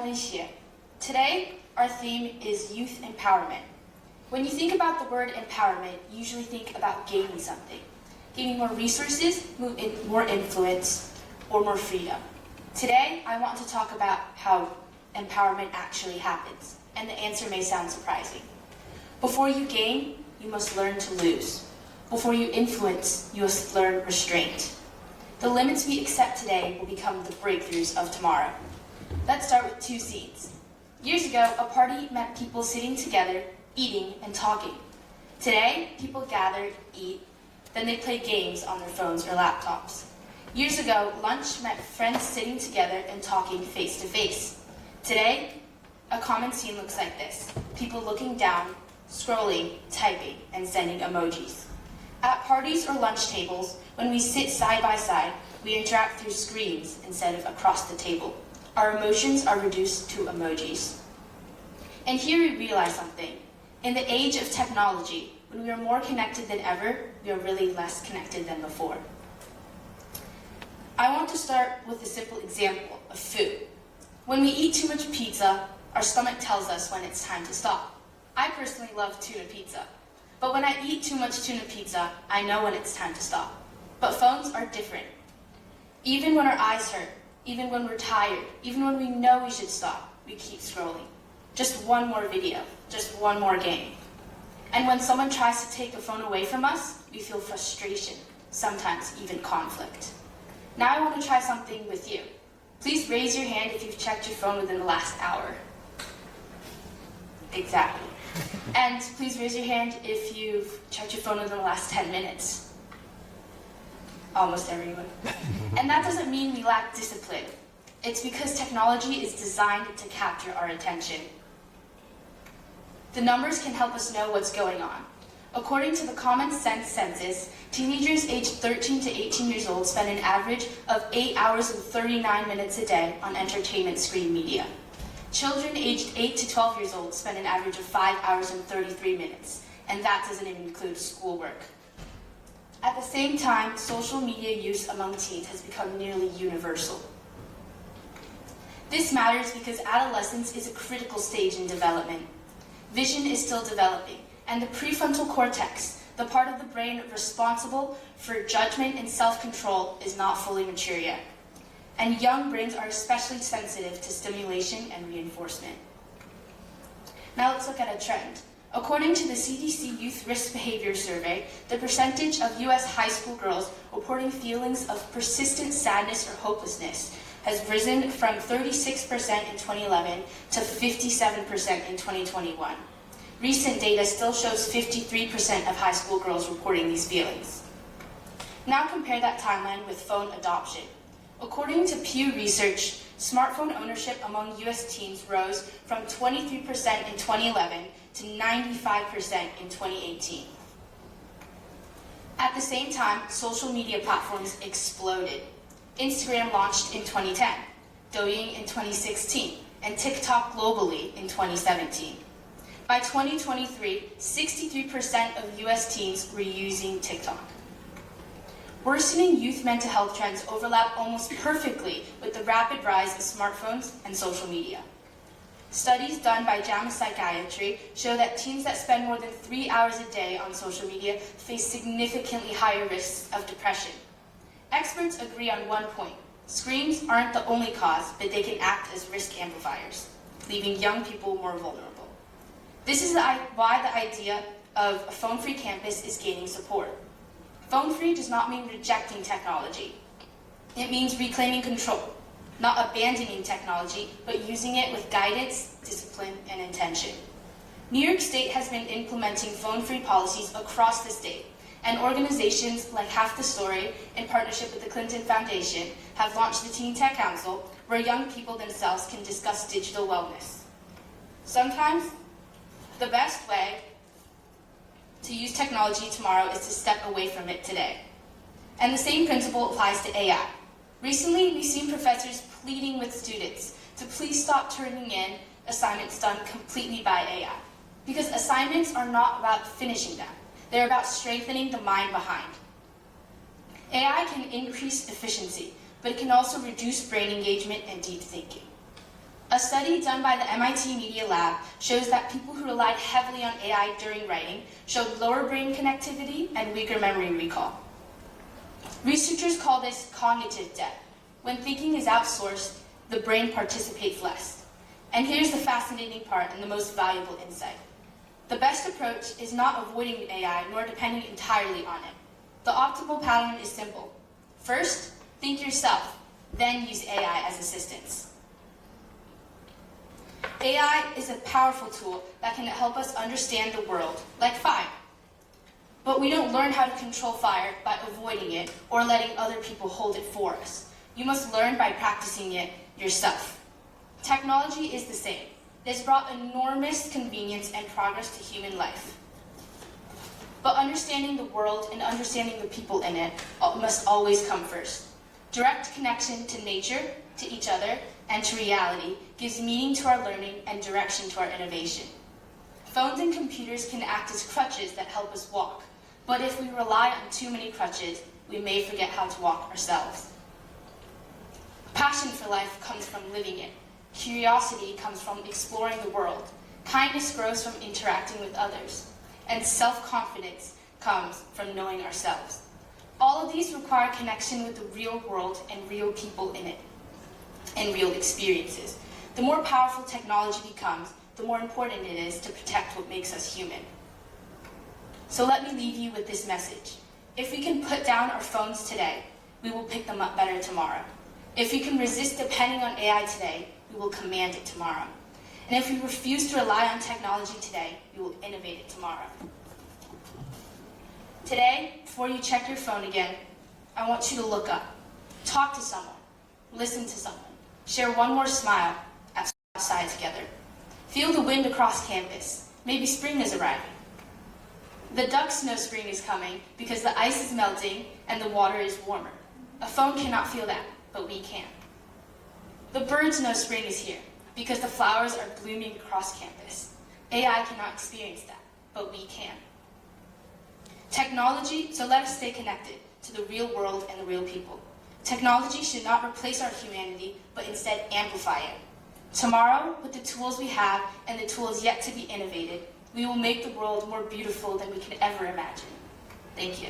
Alicia. Today, our theme is youth empowerment. When you think about the word empowerment, you usually think about gaining something. Gaining more resources, more influence, or more freedom. Today, I want to talk about how empowerment actually happens, and the answer may sound surprising. Before you gain, you must learn to lose. Before you influence, you must learn restraint. The limits we accept today will become the breakthroughs of tomorrow. Let's start with two scenes. Years ago, a party meant people sitting together, eating, and talking. Today, people gather, eat, then they play games on their phones or laptops. Years ago, lunch meant friends sitting together and talking face to face. Today, a common scene looks like this. People looking down, scrolling, typing, and sending emojis. At parties or lunch tables, when we sit side by side, we interact through screens instead of across the table. Our emotions are reduced to emojis. And here we realize something. In the age of technology, when we are more connected than ever, we are really less connected than before. I want to start with a simple example of food. When we eat too much pizza, our stomach tells us when it's time to stop. I personally love tuna pizza. But when I eat too much tuna pizza, I know when it's time to stop. But phones are different. Even when our eyes hurt, even when we're tired, even when we know we should stop, we keep scrolling. Just one more video, just one more game. And when someone tries to take the phone away from us, we feel frustration, sometimes even conflict. Now I want to try something with you. Please raise your hand if you've checked your phone within the last hour. Exactly. And please raise your hand if you've checked your phone within the last 10 minutes. Almost everyone. And that doesn't mean we lack discipline. It's because technology is designed to capture our attention. The numbers can help us know what's going on. According to the Common Sense Census, teenagers aged 13 to 18 years old spend an average of 8 hours and 39 minutes a day on entertainment screen media. Children aged 8 to 12 years old spend an average of 5 hours and 33 minutes, and that doesn't even include schoolwork. At the same time, social media use among teens has become nearly universal. This matters because adolescence is a critical stage in development. Vision is still developing, and the prefrontal cortex, the part of the brain responsible for judgment and self-control, is not fully mature yet. And young brains are especially sensitive to stimulation and reinforcement. Now let's look at a trend. According to the CDC Youth Risk Behavior Survey, the percentage of U.S. high school girls reporting feelings of persistent sadness or hopelessness has risen from 36% in 2011 to 57% in 2021. Recent data still shows 53% of high school girls reporting these feelings. Now compare that timeline with phone adoption. According to Pew Research, smartphone ownership among U.S. teens rose from 23% in 2011 to 95% in 2018. At the same time, social media platforms exploded. Instagram launched in 2010, Douyin in 2016, and TikTok globally in 2017. By 2023, 63% of U.S. teens were using TikTok. Worsening youth mental health trends overlap almost perfectly with the rapid rise of smartphones and social media. Studies done by JAMA Psychiatry show that teens that spend more than 3 hours a day on social media face significantly higher risks of depression. Experts agree on one point. Screens aren't the only cause, but they can act as risk amplifiers, leaving young people more vulnerable. This is why the idea of a phone-free campus is gaining support. Phone-free does not mean rejecting technology. It means reclaiming control, not abandoning technology, but using it with guidance, discipline, and intention. New York State has been implementing phone-free policies across the state, and organizations like Half the Story, in partnership with the Clinton Foundation, have launched the Teen Tech Council, where young people themselves can discuss digital wellness. Sometimes, the best way to use technology tomorrow is to step away from it today. And the same principle applies to AI. Recently, we've seen professors pleading with students to please stop turning in assignments done completely by AI. Because assignments are not about finishing them. They're about strengthening the mind behind. AI can increase efficiency, but it can also reduce brain engagement and deep thinking. A study done by the MIT Media Lab shows that people who relied heavily on AI during writing showed lower brain connectivity and weaker memory recall. Researchers call this cognitive debt. When thinking is outsourced, the brain participates less. And here's the fascinating part and the most valuable insight. The best approach is not avoiding AI nor depending entirely on it. The optimal pattern is simple. First, think yourself, then use AI as assistance. AI is a powerful tool that can help us understand the world, like fire. But we don't learn how to control fire by avoiding it or letting other people hold it for us. You must learn by practicing it yourself. Technology is the same. It has brought enormous convenience and progress to human life. But understanding the world and understanding the people in it must always come first. Direct connection to nature, to each other, and to reality gives meaning to our learning and direction to our innovation. Phones and computers can act as crutches that help us walk, but if we rely on too many crutches, we may forget how to walk ourselves. Passion for life comes from living it. Curiosity comes from exploring the world. Kindness grows from interacting with others. And self-confidence comes from knowing ourselves. All of these require connection with the real world and real people in it, and real experiences. The more powerful technology becomes, the more important it is to protect what makes us human. So let me leave you with this message. If we can put down our phones today, we will pick them up better tomorrow. If we can resist depending on AI today, we will command it tomorrow. And if we refuse to rely on technology today, we will innovate it tomorrow. Today, before you check your phone again, I want you to look up, talk to someone, listen to someone, share one more smile outside together. Feel the wind across campus. Maybe spring is arriving. The ducks know spring is coming because the ice is melting and the water is warmer. A phone cannot feel that, but we can. The birds know spring is here because the flowers are blooming across campus. AI cannot experience that, but we can. Technology, so let us stay connected to the real world and the real people. Technology should not replace our humanity, but instead amplify it. Tomorrow, with the tools we have and the tools yet to be innovated, we will make the world more beautiful than we could ever imagine. Thank you.